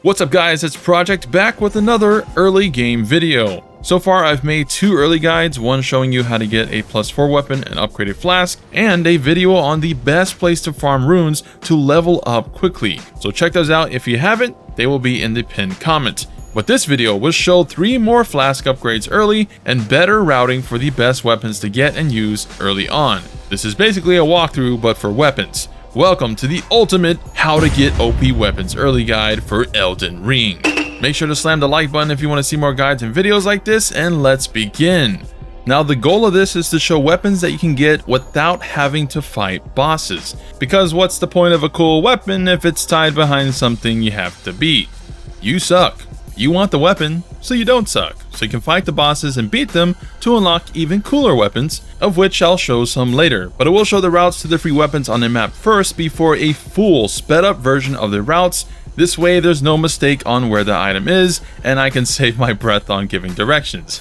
What's up guys, it's Project back with another early game video. So far I've made 2 early guides, one showing you how to get a +4 weapon and upgraded flask, and a video on the best place to farm runes to level up quickly. So check those out if you haven't, they will be in the pinned comment. But this video will show 3 more flask upgrades early and better routing for the best weapons to get and use early on. This is basically a walkthrough but for weapons. Welcome to the ultimate how to get OP weapons early guide for Elden Ring. Make sure to slam the like button if you want to see more guides and videos like this, and let's begin. Now the goal of this is to show weapons that you can get without having to fight bosses, because what's the point of a cool weapon if it's tied behind something you have to beat? You suck. You want the weapon, so you don't suck, so you can fight the bosses and beat them to unlock even cooler weapons, of which I'll show some later, but it will show the routes to the free weapons on the map first before a full sped up version of the routes. This way there's no mistake on where the item is, and I can save my breath on giving directions.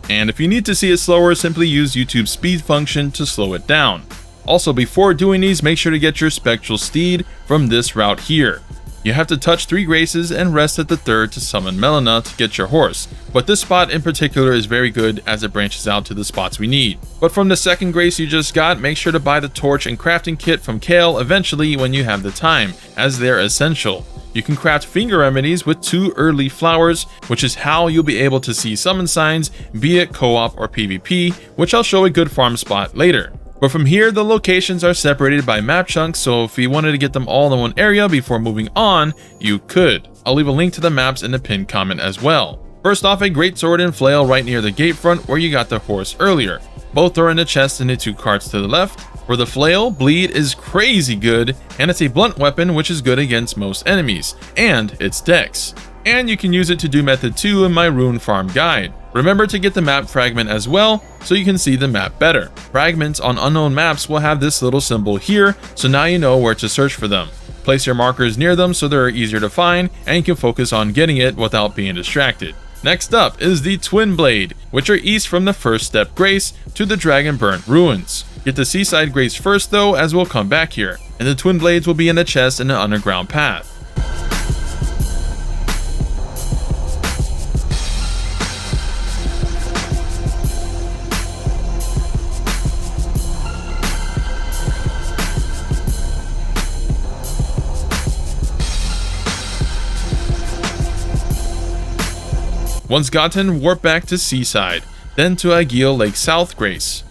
And if you need to see it slower, simply use YouTube's speed function to slow it down. Also, before doing these, make sure to get your spectral steed from this route here. You have to touch 3 graces and rest at the 3rd to summon Melina to get your horse, but this spot in particular is very good as it branches out to the spots we need. But from the 2nd grace you just got, make sure to buy the torch and crafting kit from Gael eventually when you have the time, as they're essential. You can craft finger remedies with 2 early flowers, which is how you'll be able to see summon signs, be it co-op or PvP, which I'll show a good farm spot later. But from here, the locations are separated by map chunks, so if you wanted to get them all in one area before moving on, you could. I'll leave a link to the maps in the pinned comment as well. First off, a great sword and flail right near the gate front where you got the horse earlier. Both are in the chest in the 2 carts to the left. For the flail, bleed is crazy good, and it's a blunt weapon which is good against most enemies, and it's dex. And you can use it to do method 2 in my rune farm guide. Remember to get the map fragment as well, so you can see the map better. Fragments on unknown maps will have this little symbol here, so now you know where to search for them. Place your markers near them so they're easier to find, and you can focus on getting it without being distracted. Next up is the Twin Blade, which are east from the First Step Grace to the Dragonburnt Ruins. Get the Seaside Grace first though, as we'll come back here, and the Twin Blades will be in a chest in the underground path. Once gotten, warp back to Seaside, then to Gael Lake South Grace.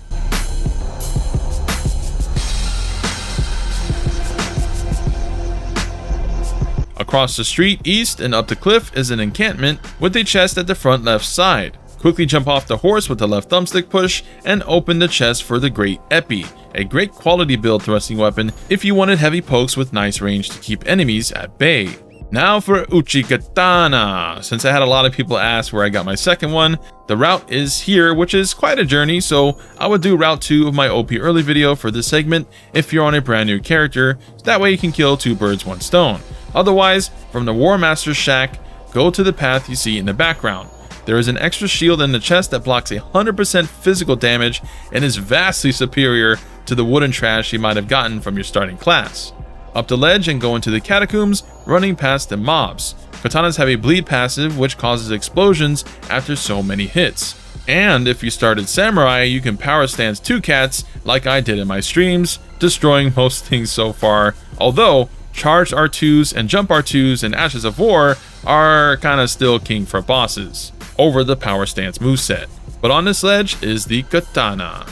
Across the street, east and up the cliff is an encampment with a chest at the front left side. Quickly jump off the horse with the left thumbstick push and open the chest for the Great Epi, a great quality build thrusting weapon if you wanted heavy pokes with nice range to keep enemies at bay. Now for Uchigatana. Since I had a lot of people ask where I got my second one, the route is here, which is quite a journey, so I would do route 2 of my OP early video for this segment if you're on a brand new character, so that way you can kill 2 birds, 1 stone. Otherwise, from the War Master's shack, go to the path you see in the background. There is an extra shield in the chest that blocks 100% physical damage and is vastly superior to the wooden trash you might have gotten from your starting class. Up the ledge and go into the catacombs, running past the mobs. Katanas have a bleed passive which causes explosions after so many hits. And if you started Samurai, you can power stance 2 cats like I did in my streams, destroying most things so far, although charged R2s and jump R2s and Ashes of Wat are kinda still king for bosses, over the power stance moveset. But on this ledge is the katana.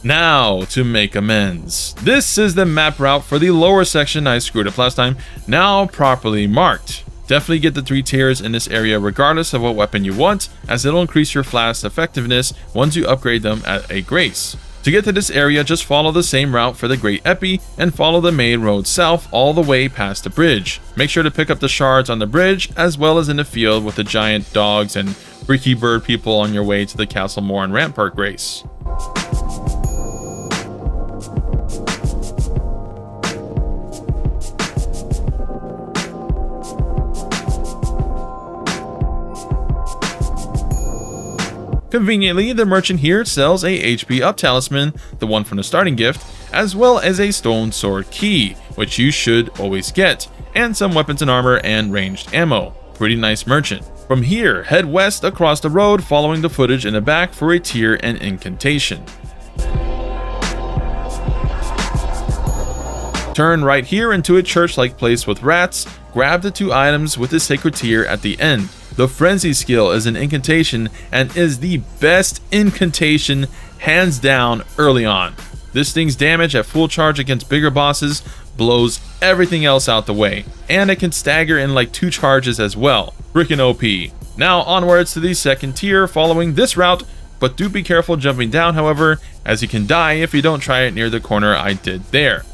Now to make amends. This is the map route for the lower section I screwed up last time, now properly marked. Definitely get the 3 tiers in this area regardless of what weapon you want, as it'll increase your flask's effectiveness once you upgrade them at a grace. To get to this area, just follow the same route for the Great Epi and follow the main road south all the way past the bridge. Make sure to pick up the shards on the bridge as well as in the field with the giant dogs and freaky bird people on your way to the Castle Moor and Rampart Grace. Conveniently, the merchant here sells a HP up talisman, the one from the starting gift, as well as a stone sword key, which you should always get, and some weapons and armor and ranged ammo. Pretty nice merchant. From here, head west across the road following the footage in the back for a tier and incantation. Turn right here into a church-like place with rats, grab the 2 items with the sacred tier at the end. The frenzy skill is an incantation and is the best incantation hands down early on. This thing's damage at full charge against bigger bosses blows everything else out the way, and it can stagger in like 2 charges as well. Freaking OP. Now onwards to the second tier following this route, but do be careful jumping down however, as you can die if you don't try it near the corner I did there.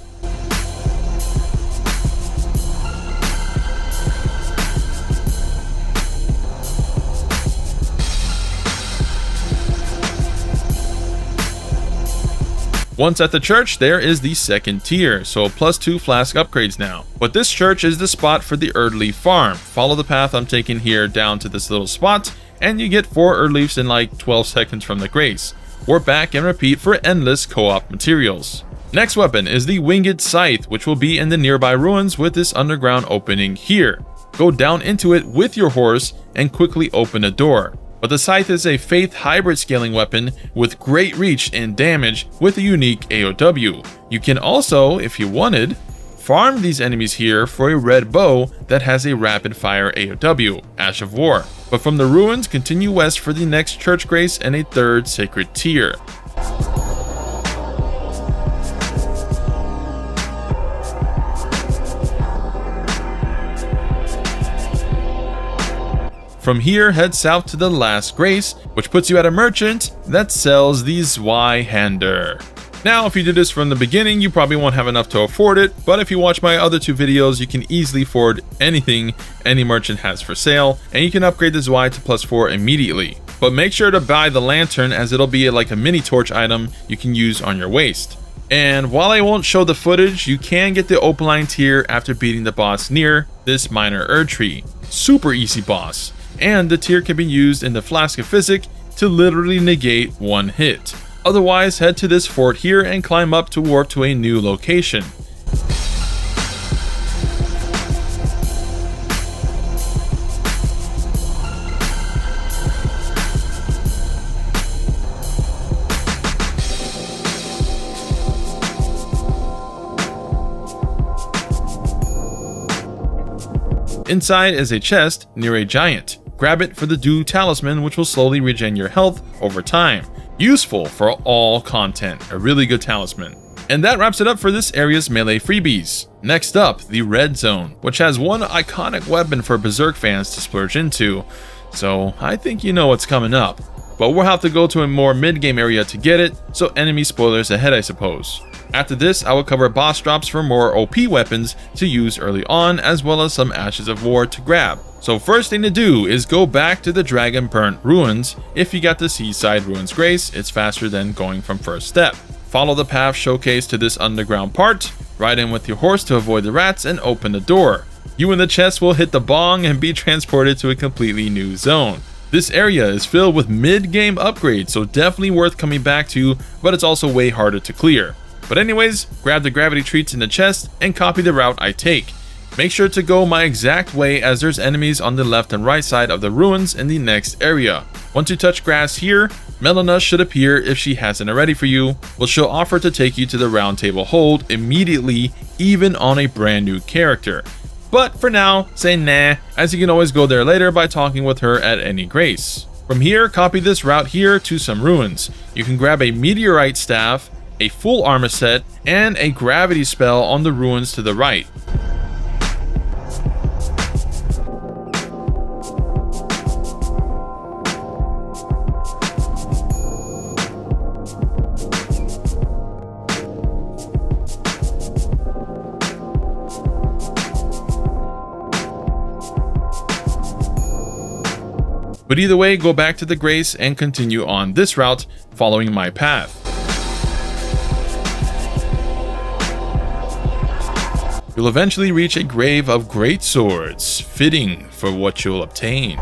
Once at the church, there is the second tier, so +2 flask upgrades now. But this church is the spot for the Erdleaf Farm. Follow the path I'm taking here down to this little spot, and you get 4 Erdleafs in like 12 seconds from the grace. Warp back and repeat for endless co-op materials. Next weapon is the Winged Scythe, which will be in the nearby ruins with this underground opening here. Go down into it with your horse and quickly open a door. But the Scythe is a Faith hybrid scaling weapon with great reach and damage with a unique AOW. You can also, if you wanted, farm these enemies here for a red bow that has a rapid fire AOW, Ashes of Wat. But from the ruins, continue west for the next church grace and a 3rd sacred tier. From here, head south to the last grace, which puts you at a merchant that sells the Zwei hander. Now, if you did this from the beginning, you probably won't have enough to afford it, but if you watch my other 2 videos, you can easily afford anything any merchant has for sale, and you can upgrade the Zwei to +4 immediately. But make sure to buy the lantern, as it'll be like a mini torch item you can use on your waist. And while I won't show the footage, you can get the Opaline tier after beating the boss near this minor Erdtree. Super easy boss. And the tier can be used in the Flask of Physic to literally negate 1 hit. Otherwise, head to this fort here and climb up to warp to a new location. Inside is a chest near a giant. Grab it for the Dew Talisman, which will slowly regen your health over time. Useful for all content, a really good talisman. And that wraps it up for this area's melee freebies. Next up, the Red Zone, which has one iconic weapon for Berserk fans to splurge into, so I think you know what's coming up. But we'll have to go to a more mid-game area to get it, so enemy spoilers ahead I suppose. After this, I will cover boss drops for more OP weapons to use early on, as well as some Ashes of Wat to grab. So first thing to do is go back to the Dragon Burnt Ruins. If you got the Seaside Ruins Grace, it's faster than going from first step. Follow the path showcased to this underground part, ride in with your horse to avoid the rats, and open the door. You and the chest will hit the bong and be transported to a completely new zone. This area is filled with mid-game upgrades, so definitely worth coming back to, but it's also way harder to clear. But anyways, grab the gravity treats in the chest and copy the route I take. Make sure to go my exact way, as there's enemies on the left and right side of the ruins in the next area. Once you touch grass here, Melina should appear if she hasn't already for you, which she'll offer to take you to the round table hold immediately, even on a brand new character. But for now, say nah, as you can always go there later by talking with her at any grace. From here, copy this route here to some ruins. You can grab a meteorite staff, a full armor set, and a gravity spell on the ruins to the right. But either way, go back to the Grace and continue on this route, following my path. You'll eventually reach a grave of great swords, fitting for what you'll obtain.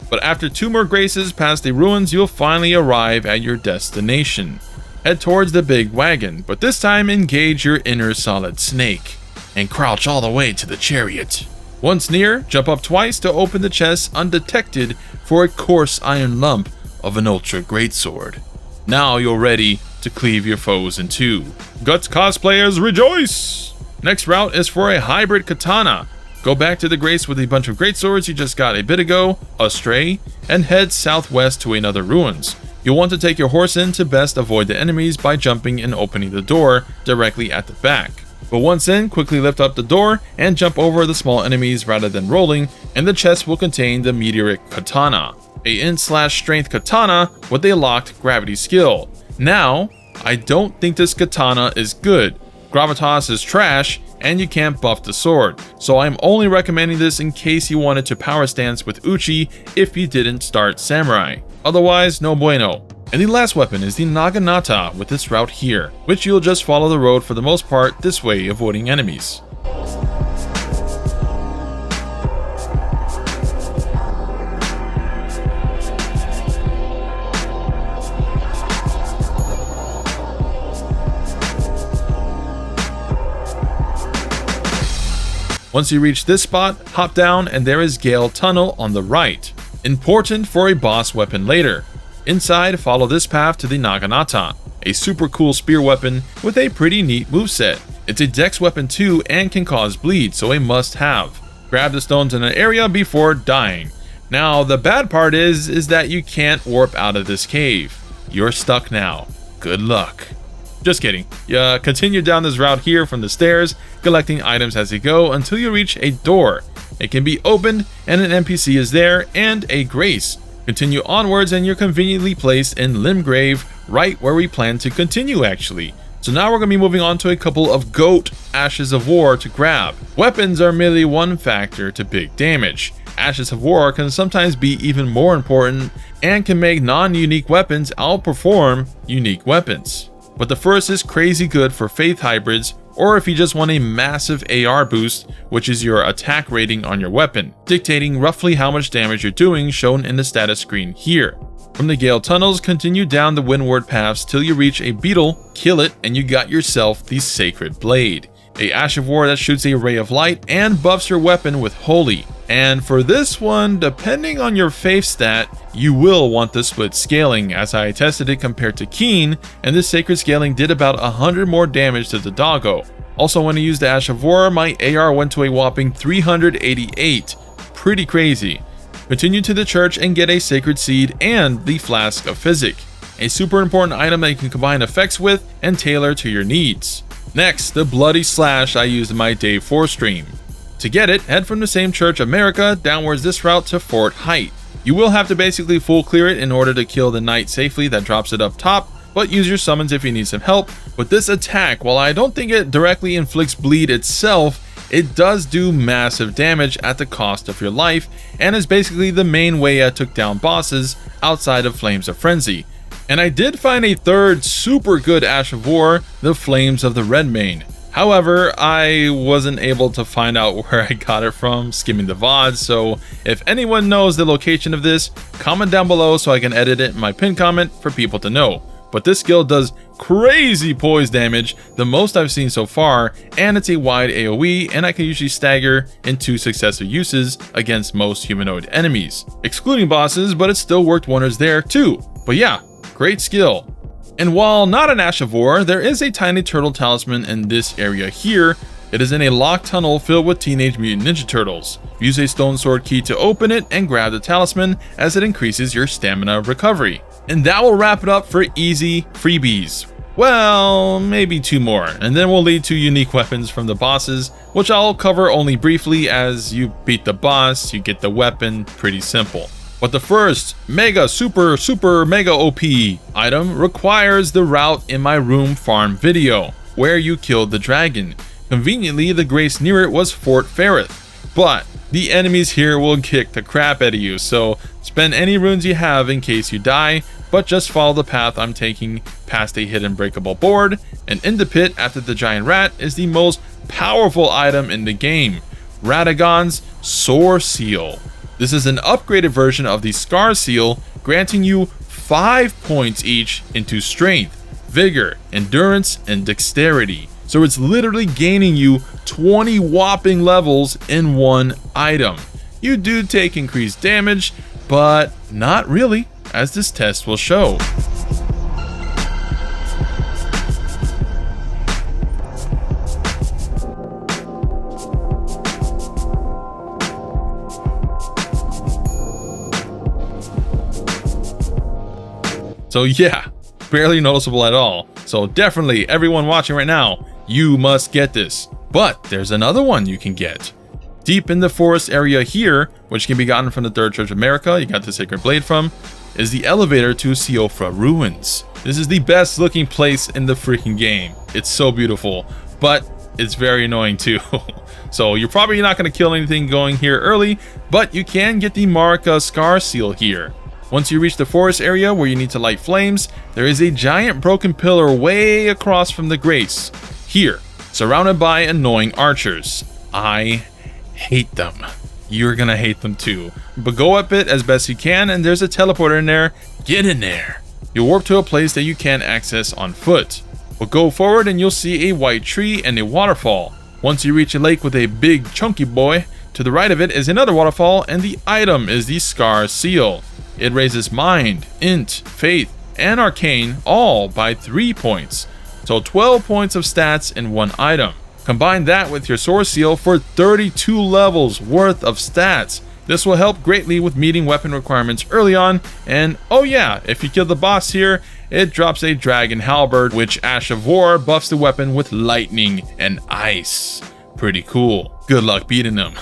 But after 2 more graces past the ruins, you'll finally arrive at your destination. Head towards the big wagon, but this time engage your inner solid snake and crouch all the way to the chariot. Once near, jump up twice to open the chest undetected for a coarse iron lump of an ultra greatsword. Now you're ready to cleave your foes in two. Guts cosplayers rejoice! Next route is for a hybrid katana. Go back to the Grace with a bunch of greatswords you just got a bit ago, astray, and head southwest to another ruins. You'll want to take your horse in to best avoid the enemies by jumping and opening the door directly at the back. But once in, quickly lift up the door and jump over the small enemies rather than rolling, and the chest will contain the Meteoric Katana, a int/strength katana with a locked gravity skill. Now, I don't think this katana is good. Gravitas is trash, and you can't buff the sword, so I'm only recommending this in case you wanted to power stance with Uchi if you didn't start Samurai. Otherwise, no bueno. And the last weapon is the Naginata with this route here, which you'll just follow the road for the most part this way, avoiding enemies. Once you reach this spot, hop down and there is Gael Tunnel on the right. Important for a boss weapon later. Inside, follow this path to the Naginata, a super cool spear weapon with a pretty neat moveset. It's a dex weapon too and can cause bleed, so a must have. Grab the stones in an area before dying. Now the bad part is that you can't warp out of this cave. You're stuck now. Good luck. Just kidding. You continue down this route here from the stairs, collecting items as you go until you reach a door. It can be opened and an NPC is there and a grace. Continue onwards and you're conveniently placed in Limgrave, right where we plan to continue actually. So now we're going to be moving on to a couple of goat Ashes of War to grab. Weapons are merely one factor to big damage. Ashes of War can sometimes be even more important and can make non-unique weapons outperform unique weapons. But the first is crazy good for faith hybrids, or if you just want a massive AR boost, which is your attack rating on your weapon, dictating roughly how much damage you're doing, shown in the status screen here. From the Gael tunnels, continue down the windward paths till you reach a beetle, kill it, and you got yourself the Sacred Blade, a Ash of War that shoots a ray of light and buffs your weapon with Holy. And for this one, depending on your faith stat, you will want the split scaling, as I tested it compared to Keen, and this sacred scaling did about 100 more damage to the doggo. Also, when I used the Ash of War, my AR went to a whopping 388. Pretty crazy. Continue to the church and get a Sacred Seed and the Flask of Physic, a super important item that you can combine effects with and tailor to your needs. Next, the Bloody Slash I used in my Day 4 stream. To get it, head from the same church of Marika downwards this route to Fort Height. You will have to basically full clear it in order to kill the knight safely that drops it up top, but use your summons if you need some help. With this attack, while I don't think it directly inflicts bleed itself, it does do massive damage at the cost of your life, and is basically the main way I took down bosses outside of Flames of Frenzy. And I did find a third super good Ash of War, the Flames of the Redmane. However, I wasn't able to find out where I got it from skimming the VODs, so if anyone knows the location of this, comment down below so I can edit it in my pinned comment for people to know. But this skill does crazy poise damage, the most I've seen so far, and it's a wide AoE, and I can usually stagger in 2 successive uses against most humanoid enemies, excluding bosses, but it still worked wonders there too. But yeah, great skill. And while not an Ash of War, there is a tiny turtle talisman in this area here. It is in a locked tunnel filled with Teenage Mutant Ninja Turtles. Use a stone sword key to open it and grab the talisman, as it increases your stamina recovery. And that will wrap it up for easy freebies. Well, maybe 2 more, and then we'll lead to unique weapons from the bosses, which I'll cover only briefly, as you beat the boss, you get the weapon, pretty simple. But the first mega super mega OP item requires the route in my room farm video, where you killed the dragon. Conveniently, the grace near it was Fort Ferrith, but the enemies here will kick the crap out of you, so spend any runes you have in case you die, but just follow the path I'm taking past a hidden breakable board, and in the pit after the giant rat is the most powerful item in the game, Radagon's Sore Seal. This is an upgraded version of the Scarseal, granting you 5 points each into strength, vigor, endurance, and dexterity. So it's literally gaining you 20 whopping levels in one item. You do take increased damage, but not really, as this test will show. So yeah, barely noticeable at all. So definitely everyone watching right now, you must get this. But there's another one you can get. Deep in the forest area here, which can be gotten from the Third Church of Marika, you got the Sacred Blade from, is the elevator to Siofra Ruins. This is the best looking place in the freaking game. It's so beautiful, but it's very annoying too. So you're probably not going to kill anything going here early, but you can get the Marika Scarseal here. Once you reach the forest area where you need to light flames, there is a giant broken pillar way across from the grace. Here, surrounded by annoying archers. I hate them. You're gonna hate them too. But go up it as best you can, and there's a teleporter in there. Get in there. You'll warp to a place that you can't access on foot. But go forward and you'll see a white tree and a waterfall. Once you reach a lake with a big chunky boy, to the right of it is another waterfall, and the item is the Scarseal. It raises mind, int, faith, and arcane all by 3 points. So 12 points of stats in one item. Combine that with your Sword Seal for 32 levels worth of stats. This will help greatly with meeting weapon requirements early on, and oh yeah, if you kill the boss here, it drops a Dragon Halberd, which Ashes of Wat buffs the weapon with lightning and ice. Pretty cool. Good luck beating them.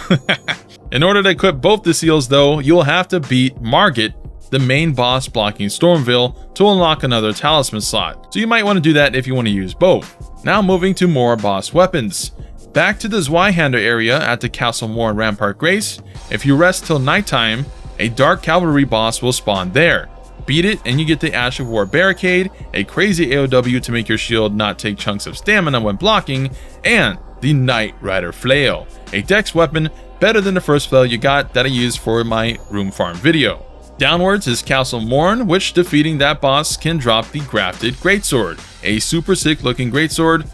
In order to equip both the seals though, you'll have to beat Margit, the main boss blocking Stormville, to unlock another talisman slot. So you might want to do that if you want to use both. Now moving to more boss weapons. Back to the Zwei area at the Castle Morn Rampart Grace. If you rest till nighttime, a dark cavalry boss will spawn there. Beat it and you get the Ashes of Wat barricade, a crazy AOW to make your shield not take chunks of stamina when blocking, and the Knight Rider Flail, a dex weapon better than the first flail you got that I used for my room farm video. Downwards is Castle Morn, which defeating that boss can drop the Grafted Greatsword, a super sick looking greatsword.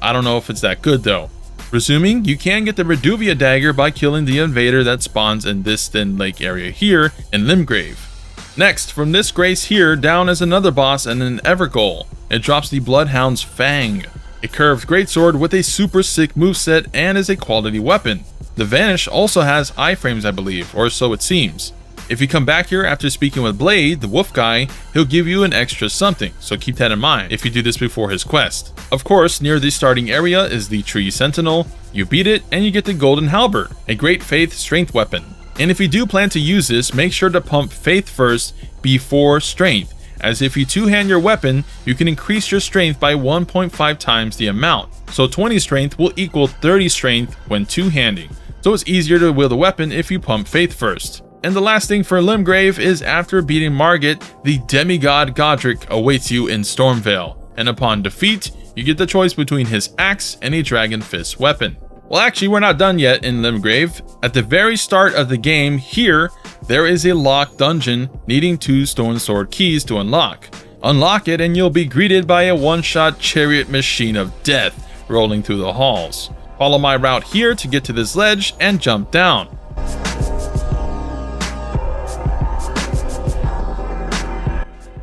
I don't know if it's that good though. Resuming, you can get the Reduvia dagger by killing the invader that spawns in this thin lake area here in Limgrave. Next, from this grace here, down is another boss and an Evergoal. It drops the Bloodhound's Fang, a curved greatsword with a super sick moveset and is a quality weapon. The Vanish also has iframes, I believe, or so it seems. If you come back here after speaking with Blade, the wolf guy, he'll give you an extra something, so keep that in mind if you do this before his quest. Of course, near the starting area is the Tree Sentinel. You beat it and you get the Golden Halberd, a great faith strength weapon. And if you do plan to use this, make sure to pump faith first before strength, as if you two-hand your weapon, you can increase your strength by 1.5 times the amount. So 20 strength will equal 30 strength when two-handing. So it's easier to wield the weapon if you pump faith first. And the last thing for Limgrave is after beating Margit, the demigod Godric awaits you in Stormvale, and upon defeat, you get the choice between his axe and a Dragon Fist weapon. Well, actually, we're not done yet in Limgrave. At the very start of the game here, there is a locked dungeon needing 2 Stone Sword keys to unlock. Unlock it and you'll be greeted by a one-shot chariot machine of death rolling through the halls. Follow my route here to get to this ledge and jump down.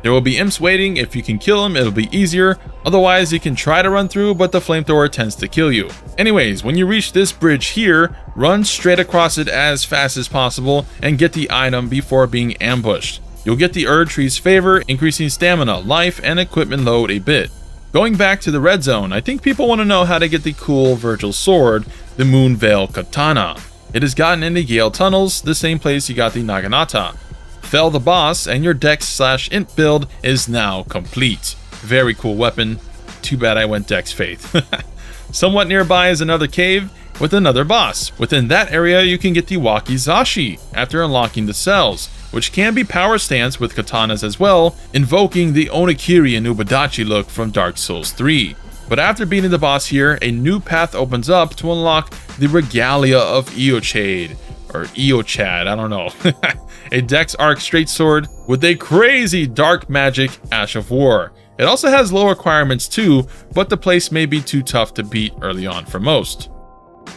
There will be imps waiting. If you can kill them, it'll be easier. Otherwise, you can try to run through, but the flamethrower tends to kill you. Anyways, when you reach this bridge here, run straight across it as fast as possible and get the item before being ambushed. You'll get the Erdtree's favor, increasing stamina, life, and equipment load a bit. Going back to the red zone, I think people want to know how to get the cool Virgil sword, the Moonveil Katana. It is gotten in the Gael tunnels, the same place you got the Naginata. Fell the boss and your dex/int build is now complete. Very cool weapon. Too bad I went dex faith. Somewhat nearby is another cave with another boss. Within that area you can get the Wakizashi after unlocking the cells, which can be power stance with katanas as well, invoking the Onikiri and Ubadachi look from Dark Souls 3. But after beating the boss here, a new path opens up to unlock the Regalia of Eochaid, or Eochad, I don't know. A Dex Arc straight sword with a crazy dark magic Ash of War. It also has low requirements too, but the place may be too tough to beat early on for most.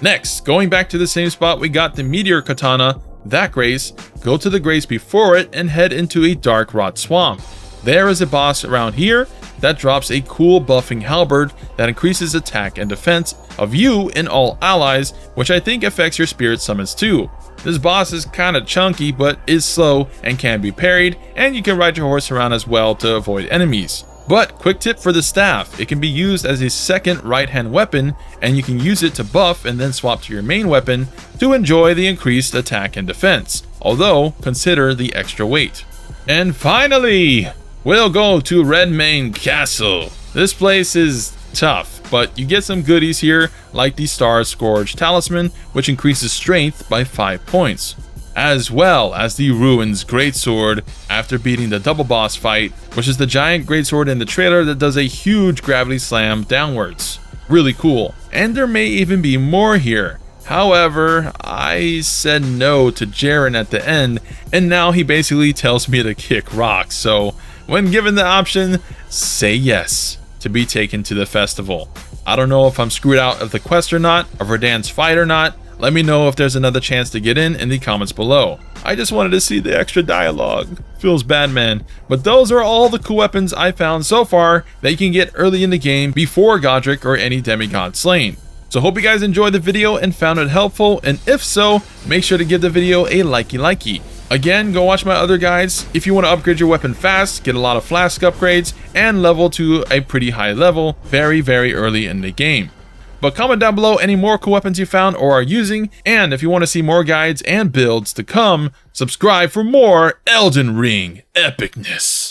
Next, going back to the same spot, we got the Meteoric Katana, that grace. Go to the grace before it and head into a dark rot swamp. There is a boss around here that drops a cool buffing halberd that increases attack and defense of you and all allies, which I think affects your spirit summons too. This boss is kinda chunky but is slow and can be parried, and you can ride your horse around as well to avoid enemies. But quick tip for the staff, it can be used as a second right hand weapon, and you can use it to buff and then swap to your main weapon to enjoy the increased attack and defense, although consider the extra weight. And finally, we'll go to Redmane Castle. This place is tough, but you get some goodies here like the Star Scourge Talisman, which increases strength by 5 points, as well as the Ruins Greatsword after beating the double boss fight, which is the giant greatsword in the trailer that does a huge gravity slam downwards. Really cool. And there may even be more here. However, I said no to Jaren at the end, and now he basically tells me to kick rocks, so when given the option, say yes to be taken to the festival. I don't know if I'm screwed out of the quest or not, of Verdan's fight or not. Let me know if there's another chance to get in the comments below. I just wanted to see the extra dialogue. Feels bad, man. But those are all the cool weapons I found so far that you can get early in the game before Godric or any demigod slain. So hope you guys enjoyed the video and found it helpful, and if so, make sure to give the video a likey. Again, go watch my other guides if you want to upgrade your weapon fast, get a lot of flask upgrades, and level to a pretty high level very early in the game. But comment down below any more cool weapons you found or are using, and if you want to see more guides and builds to come, subscribe for more Elden Ring epicness.